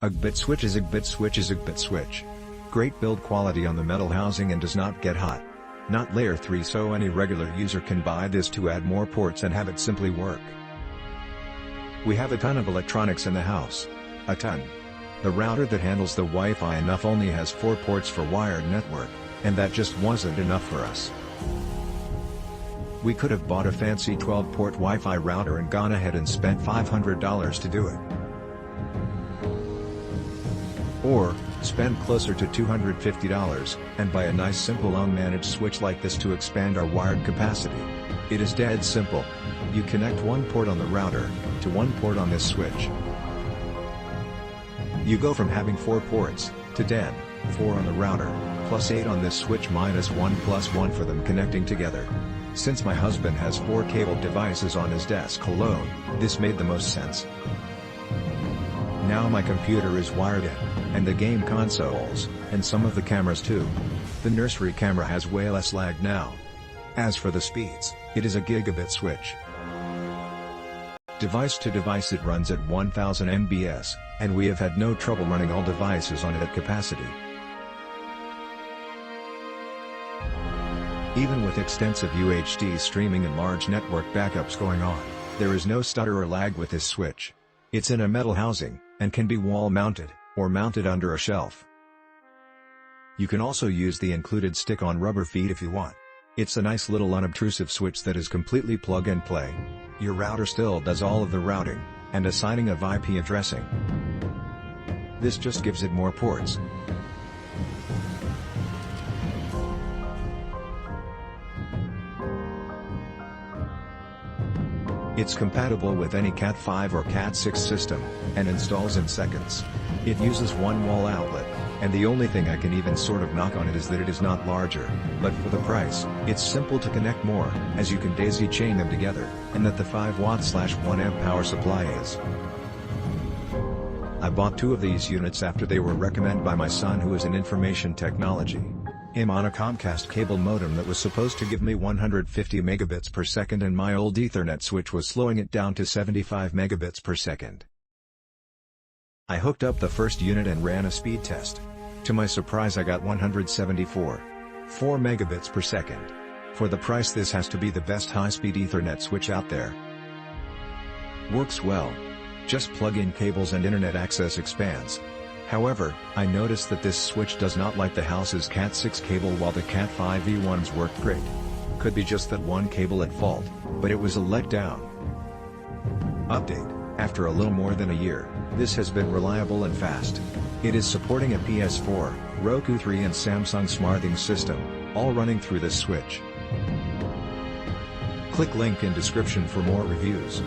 A Gigabit switch is a Gigabit switch is a Gigabit switch. Great build quality on the metal housing and does not get hot. Not layer 3, so any regular user can buy this to add more ports and have it simply work. We have a ton of electronics in the house. A ton. The router that handles the Wi-Fi enough only has 4 ports for wired network, and that just wasn't enough for us. We could have bought a fancy 12-port Wi-Fi router and gone ahead and spent $500 to do it. Or, spend closer to $250, and buy a nice simple unmanaged switch like this to expand our wired capacity. It is dead simple. You connect one port on the router, to one port on this switch. You go from having 4 ports, to 10, 4 on the router, plus 8 on this switch minus 1 plus 1 for them connecting together. Since my husband has 4 cable devices on his desk alone, this made the most sense. Now my computer is wired in, and the game consoles, and some of the cameras too. The nursery camera has way less lag now. As for the speeds, it is a gigabit switch. Device to device it runs at 1000 mbps, and we have had no trouble running all devices on it at capacity. Even with extensive UHD streaming and large network backups going on, there is no stutter or lag with this switch. It's in a metal housing, and can be wall mounted, or mounted under a shelf. You can also use the included stick-on rubber feet if you want. It's a nice little unobtrusive switch that is completely plug and play. Your router still does all of the routing, and assigning of IP addressing. This just gives it more ports. It's compatible with any Cat 5 or Cat 6 system, and installs in seconds. It uses one wall outlet, and the only thing I can even sort of knock on it is that it is not larger, but for the price, it's simple to connect more, as you can daisy chain them together, and that the 5W/1 amp power supply is. I bought 2 of these units after they were recommended by my son, who is in information technology. I'm on a Comcast cable modem that was supposed to give me 150 megabits per second, and my old Ethernet switch was slowing it down to 75 megabits per second. I hooked up the first unit and ran a speed test. To my surprise, I got 174.4 megabits per second. For the price, this has to be the best high-speed Ethernet switch out there. Works well. Just plug in cables and internet access expands. However, I noticed that this switch does not like the house's Cat 6 cable, while the Cat 5e ones worked great. Could be just that one cable at fault, but it was a letdown. Update: after a little more than a year, this has been reliable and fast. It is supporting a PS4, Roku 3 and Samsung SmartThings system, all running through this switch. Click link in description for more reviews.